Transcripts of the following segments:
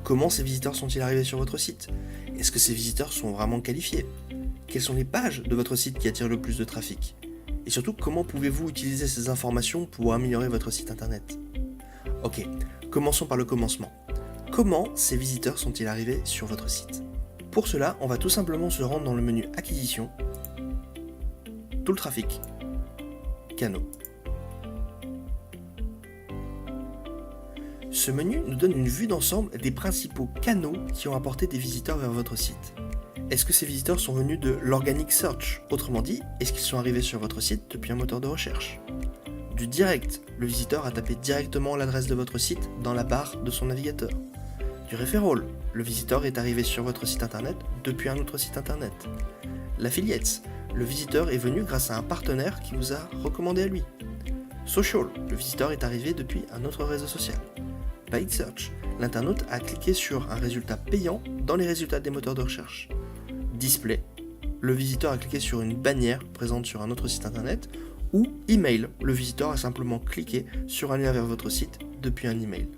Comment ces visiteurs sont-ils arrivés sur votre site? Est-ce que ces visiteurs sont vraiment qualifiés? Quelles sont les pages de votre site qui attirent le plus de trafic? Et surtout, comment pouvez-vous utiliser ces informations pour améliorer votre site internet? Ok, commençons par le commencement. Comment ces visiteurs sont-ils arrivés sur votre site? Pour cela, on va tout simplement se rendre dans le menu Acquisition, Tout le trafic, Canaux. Ce menu nous donne une vue d'ensemble des principaux canaux qui ont apporté des visiteurs vers votre site. Est-ce que ces visiteurs sont venus de l'organic search? Autrement dit, est-ce qu'ils sont arrivés sur votre site depuis un moteur de recherche? Du direct, le visiteur a tapé directement l'adresse de votre site dans la barre de son navigateur. Du referral, le visiteur est arrivé sur votre site internet depuis un autre site internet. L'affiliates, le visiteur est venu grâce à un partenaire qui vous a recommandé à lui. Social, le visiteur est arrivé depuis un autre réseau social. Paid search, l'internaute a cliqué sur un résultat payant dans les résultats des moteurs de recherche. Display, le visiteur a cliqué sur une bannière présente sur un autre site internet. Ou email, le visiteur a simplement cliqué sur un lien vers votre site depuis un email.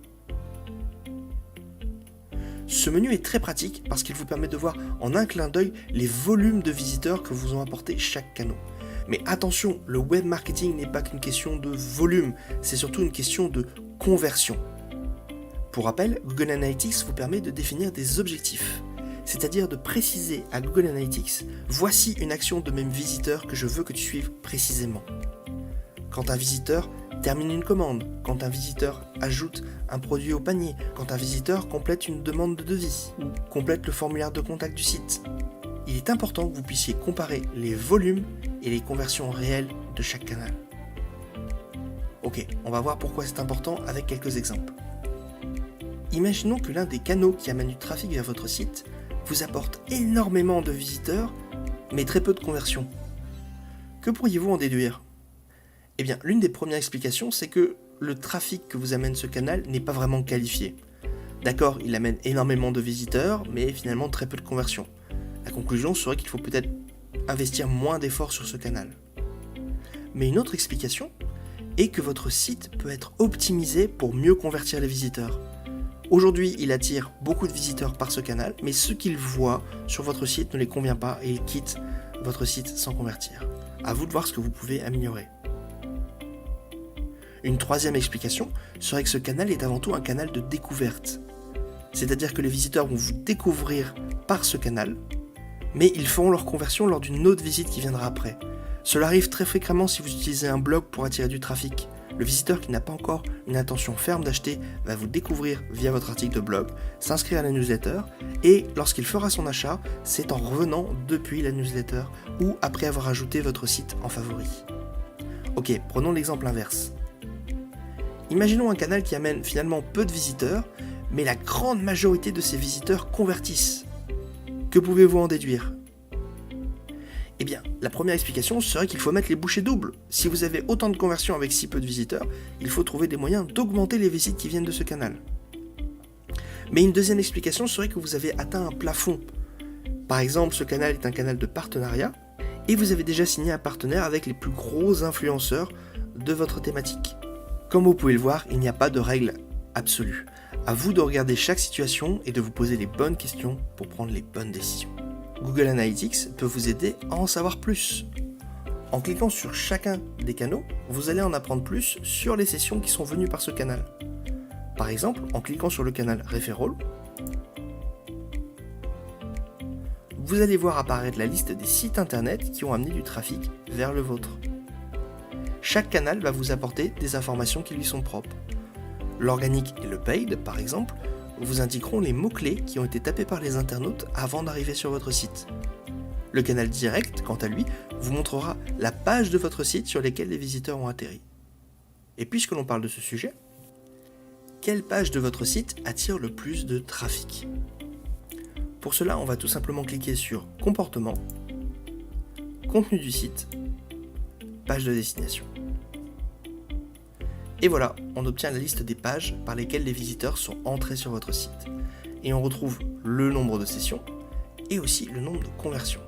Ce menu est très pratique parce qu'il vous permet de voir en un clin d'œil les volumes de visiteurs que vous ont apporté chaque canal. Mais attention, le web marketing n'est pas qu'une question de volume, c'est surtout une question de conversion. Pour rappel, Google Analytics vous permet de définir des objectifs, c'est-à-dire de préciser à Google Analytics « Voici une action de mes visiteurs que je veux que tu suives précisément ». Quand un visiteur termine une commande, quand un visiteur ajoute un produit au panier, quand un visiteur complète une demande de devis ou complète le formulaire de contact du site. Il est important que vous puissiez comparer les volumes et les conversions réelles de chaque canal. Ok, on va voir pourquoi c'est important avec quelques exemples. Imaginons que l'un des canaux qui amène du trafic vers votre site vous apporte énormément de visiteurs, mais très peu de conversions. Que pourriez-vous en déduire? Eh bien, l'une des premières explications, c'est que le trafic que vous amène ce canal n'est pas vraiment qualifié. D'accord, il amène énormément de visiteurs, mais finalement très peu de conversions. La conclusion serait qu'il faut peut-être investir moins d'efforts sur ce canal. Mais une autre explication est que votre site peut être optimisé pour mieux convertir les visiteurs. Aujourd'hui, il attire beaucoup de visiteurs par ce canal, mais ce qu'ils voient sur votre site ne les convient pas et ils quittent votre site sans convertir. À vous de voir ce que vous pouvez améliorer. Une troisième explication serait que ce canal est avant tout un canal de découverte. C'est-à-dire que les visiteurs vont vous découvrir par ce canal, mais ils feront leur conversion lors d'une autre visite qui viendra après. Cela arrive très fréquemment si vous utilisez un blog pour attirer du trafic. Le visiteur qui n'a pas encore une intention ferme d'acheter va vous découvrir via votre article de blog, s'inscrire à la newsletter, et lorsqu'il fera son achat, c'est en revenant depuis la newsletter ou après avoir ajouté votre site en favori. Ok, prenons l'exemple inverse. Imaginons un canal qui amène finalement peu de visiteurs, mais la grande majorité de ces visiteurs convertissent. Que pouvez-vous en déduire? Eh bien, la première explication serait qu'il faut mettre les bouchées doubles. Si vous avez autant de conversions avec si peu de visiteurs, il faut trouver des moyens d'augmenter les visites qui viennent de ce canal. Mais une deuxième explication serait que vous avez atteint un plafond. Par exemple, ce canal est un canal de partenariat, et vous avez déjà signé un partenaire avec les plus gros influenceurs de votre thématique. Comme vous pouvez le voir, il n'y a pas de règle absolue. À vous de regarder chaque situation et de vous poser les bonnes questions pour prendre les bonnes décisions. Google Analytics peut vous aider à en savoir plus. En cliquant sur chacun des canaux, vous allez en apprendre plus sur les sessions qui sont venues par ce canal. Par exemple, en cliquant sur le canal Referral, vous allez voir apparaître la liste des sites internet qui ont amené du trafic vers le vôtre. Chaque canal va vous apporter des informations qui lui sont propres. L'organique et le paid, par exemple, vous indiqueront les mots-clés qui ont été tapés par les internautes avant d'arriver sur votre site. Le canal direct, quant à lui, vous montrera la page de votre site sur laquelle les visiteurs ont atterri. Et puisque l'on parle de ce sujet, quelle page de votre site attire le plus de trafic? Pour cela, on va tout simplement cliquer sur Comportement, Contenu du site, Page de destination. Et voilà, on obtient la liste des pages par lesquelles les visiteurs sont entrés sur votre site. Et on retrouve le nombre de sessions et aussi le nombre de conversions.